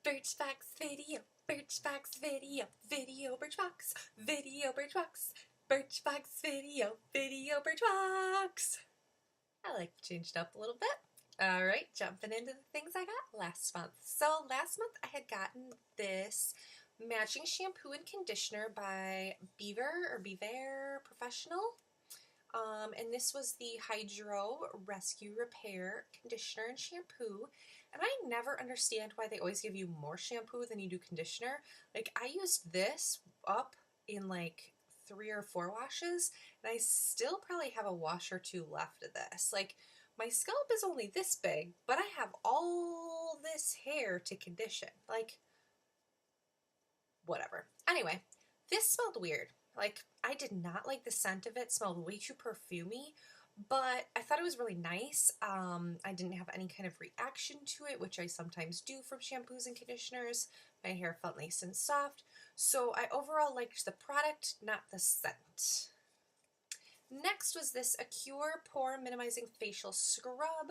Birchbox video, Birchbox video, video Birchbox, video Birchbox, Birchbox video, video Birchbox. I like to change it up a little bit. All right, jumping into the things I got last month. So last month I had gotten this matching shampoo and conditioner by Beaver Professional. And this was the Hydro Rescue Repair Conditioner and Shampoo. And I never understand why they always give you more shampoo than you do conditioner. Like, I used this up in like 3 or 4 washes, and I still probably have a wash or 2 left of this. Like, my scalp is only this big, but I have all this hair to condition. Like, whatever. Anyway, this smelled weird. Like, I did not like the scent of it. It smelled way too perfumey, but I thought it was really nice. I didn't have any kind of reaction to it, which I sometimes do from shampoos and conditioners. My hair felt nice and soft, so I overall liked the product, not the scent. Next was this Acure Pore Minimizing Facial Scrub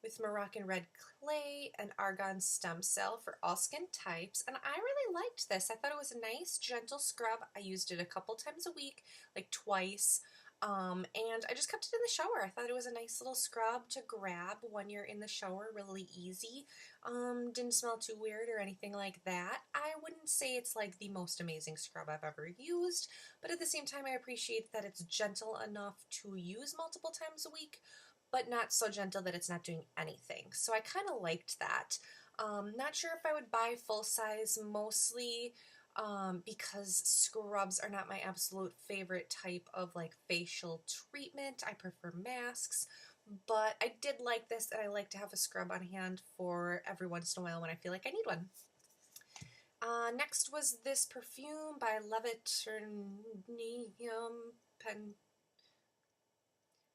with Moroccan Red Clay and Argan Stem Cell for all skin types, and I really liked this. I thought it was a nice, gentle scrub. I used it a couple times a week, like twice, and I just kept it in the shower. I thought it was a nice little scrub to grab when you're in the shower, really easy. Didn't smell too weird or anything like that. I wouldn't say it's like the most amazing scrub I've ever used, but at the same time I appreciate that it's gentle enough to use multiple times a week, but not so gentle that it's not doing anything. So I kind of liked that. Not sure if I would buy full size, mostly because scrubs are not my absolute favorite type of like facial treatment. I prefer masks, but I did like this, and I like to have a scrub on hand for every once in a while when I feel like I need one. Next was this perfume by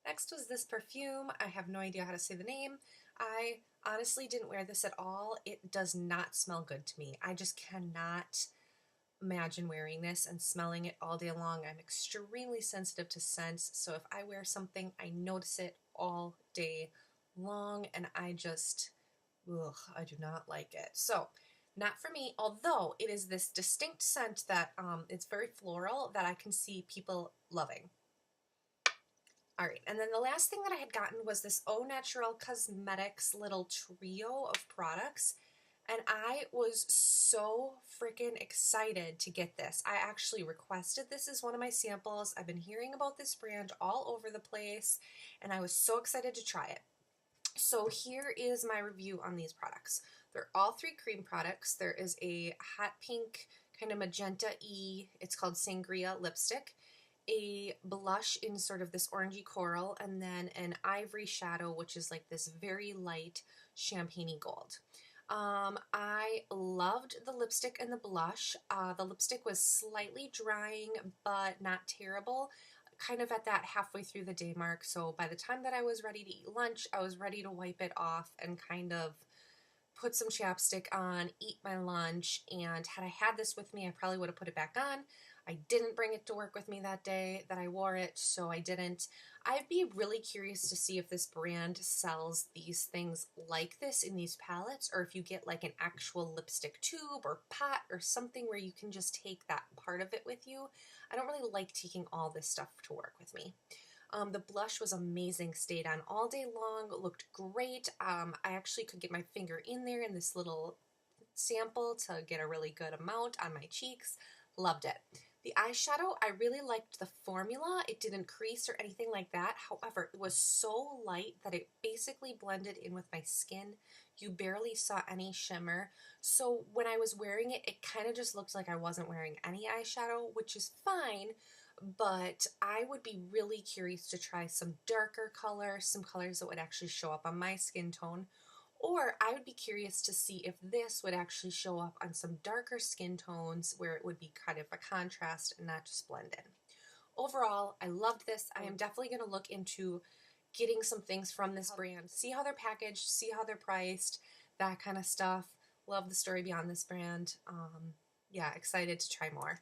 Next was this perfume. I have no idea how to say the name. I honestly didn't wear this at all. It does not smell good to me. I just cannot imagine wearing this and smelling it all day long. I'm extremely sensitive to scents, so if I wear something, I notice it all day long, and I just, I do not like it. So, not for me, although it is this distinct scent that it's very floral that I can see people loving. Alright, and then the last thing that I had gotten was this Au Naturel Cosmetics little trio of products, and I was so freaking excited to get this. I actually requested this as one of my samples. I've been hearing about this brand all over the place, and I was so excited to try it. So here is my review on these products. They're all 3 cream products. There is a hot pink, kind of magenta-y, it's called Sangria lipstick, a blush in sort of this orangey coral, and then an ivory shadow, which is like this very light champagne-y gold. I loved the lipstick and the blush. The lipstick was slightly drying, but not terrible, kind of at that halfway through the day mark, so by the time that I was ready to eat lunch, I was ready to wipe it off and kind of put some chapstick on, eat my lunch, and had I had this with me, I probably would have put it back on. I didn't bring it to work with me that day that I wore it, so I didn't. I'd be really curious to see if this brand sells these things like this in these palettes, or if you get like an actual lipstick tube or pot or something where you can just take that part of it with you. I don't really like taking all this stuff to work with me. The blush was amazing, stayed on all day long, looked great. I actually could get my finger in there in this little sample to get a really good amount on my cheeks. Loved it. The eyeshadow, I really liked the formula. It didn't crease or anything like that. However, it was so light that it basically blended in with my skin. You barely saw any shimmer. So when I was wearing it, it kind of just looked like I wasn't wearing any eyeshadow, which is fine. But I would be really curious to try some darker colors, some colors that would actually show up on my skin tone. Or I would be curious to see if this would actually show up on some darker skin tones where it would be kind of a contrast and not just blend in. Overall, I loved this. I am definitely going to look into getting some things from this brand. See how they're packaged, see how they're priced, that kind of stuff. Love the story behind this brand. Yeah, excited to try more.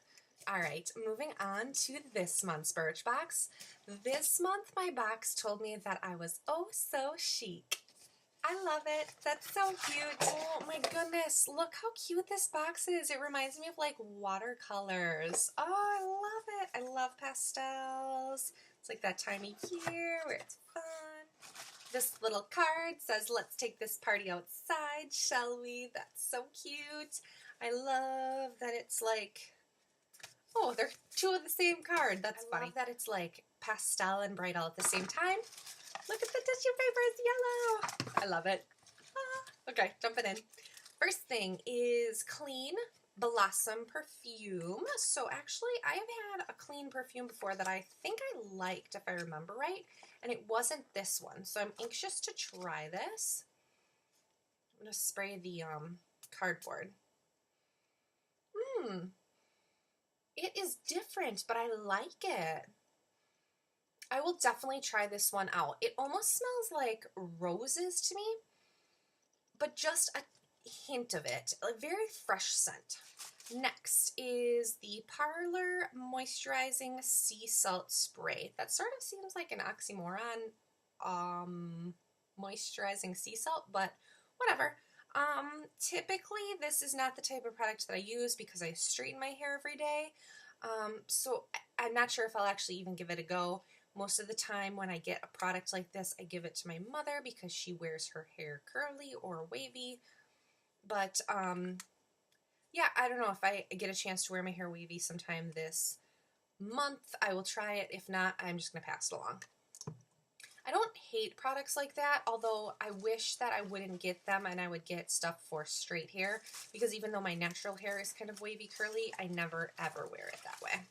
Alright, moving on to this month's Birchbox. This month my box told me that I was oh so chic. I love it. That's so cute. Oh my goodness. Look how cute this box is. It reminds me of like watercolors. Oh, I love it. I love pastels. It's like that time of year where it's fun. This little card says, let's take this party outside, shall we? That's so cute. I love that it's like, oh, they're two of the same card. That's funny. I love that it's like pastel and bright all at the same time. Look at the tissue paper, it's yellow. I love it. Ah, okay, jumping in. First thing is Clean Blossom perfume. So actually, I have had a clean perfume before that I think I liked, if I remember right, and it wasn't this one. So I'm anxious to try this. I'm going to spray the cardboard. It is different, but I like it. I will definitely try this one out. It almost smells like roses to me, but just a hint of it. A very fresh scent. Next is the Parlor Moisturizing Sea Salt Spray. That sort of seems like an oxymoron, moisturizing sea salt, but whatever. Typically this is not the type of product that I use because I straighten my hair every day. So I'm not sure if I'll actually even give it a go. Most of the time when I get a product like this, I give it to my mother because she wears her hair curly or wavy. But yeah, I don't know, if I get a chance to wear my hair wavy sometime this month, I will try it. If not, I'm just going to pass it along. I don't hate products like that, although I wish that I wouldn't get them and I would get stuff for straight hair, because even though my natural hair is kind of wavy curly, I never ever wear it that way.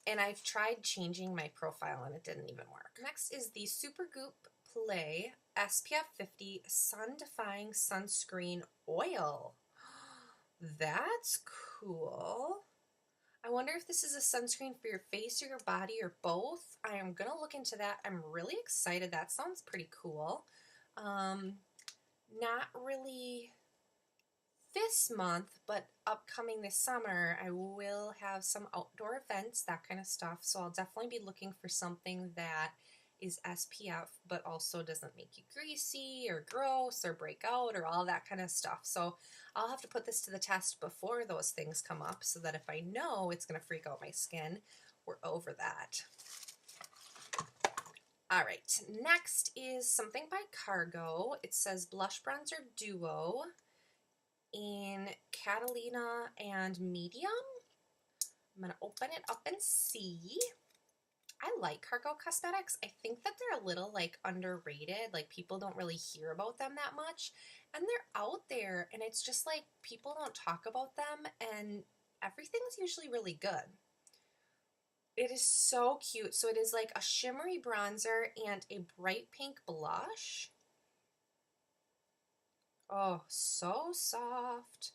And I've tried changing my profile and it didn't even work. Next is the Supergoop Play SPF 50 Sun Defying Sunscreen Oil. That's cool. I wonder if this is a sunscreen for your face or your body or both. I am going to look into that. I'm really excited. That sounds pretty cool. Not really this month, but upcoming this summer, I will have some outdoor events, that kind of stuff. So I'll definitely be looking for something that is SPF, but also doesn't make you greasy or gross or break out or all that kind of stuff. So I'll have to put this to the test before those things come up so that if I know it's going to freak out my skin, we're over that. All right, next is something by Cargo. It says Blush Bronzer Duo in Catalina and Medium. I'm going to open it up and see. I like Cargo Cosmetics. I think that they're a little like underrated. Like people don't really hear about them that much. And they're out there and it's just like people don't talk about them and everything's usually really good. It is so cute. So it is like a shimmery bronzer and a bright pink blush. Oh, so soft.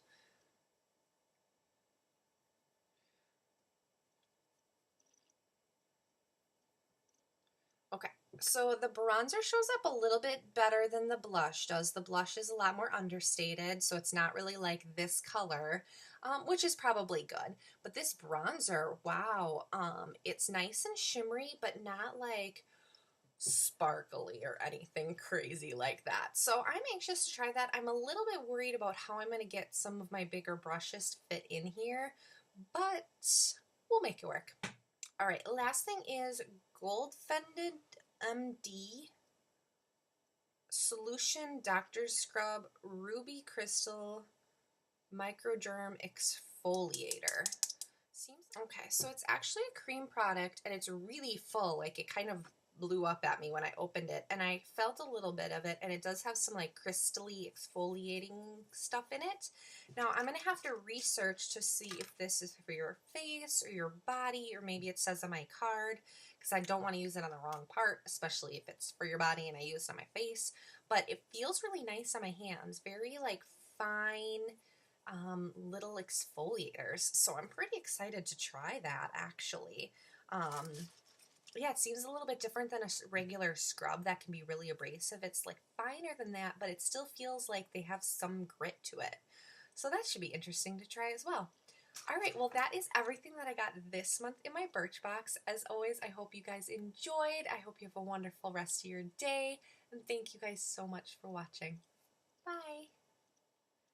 Okay, so the bronzer shows up a little bit better than the blush does. The blush is a lot more understated, so it's not really like this color, which is probably good. But this bronzer, wow, it's nice and shimmery, but not like sparkly or anything crazy like that. So I'm anxious to try that. I'm a little bit worried about how I'm going to get some of my bigger brushes to fit in here, but we'll make it work. All right, last thing is Gold Fended MD Solution Doctor Scrub Ruby Crystal Microderm Exfoliator. Okay, so it's actually a cream product and it's really full. Like it kind of blew up at me when I opened it and I felt a little bit of it, and it does have some like crystally exfoliating stuff in it. Now I'm going to have to research to see if this is for your face or your body, or maybe it says on my card, because I don't want to use it on the wrong part, especially if it's for your body and I use it on my face. But it feels really nice on my hands, very like fine little exfoliators. So I'm pretty excited to try that actually. Yeah, it seems a little bit different than a regular scrub that can be really abrasive. It's like finer than that, but it still feels like they have some grit to it. So that should be interesting to try as well. Alright, well that is everything that I got this month in my Birchbox. As always, I hope you guys enjoyed. I hope you have a wonderful rest of your day. And thank you guys so much for watching. Bye!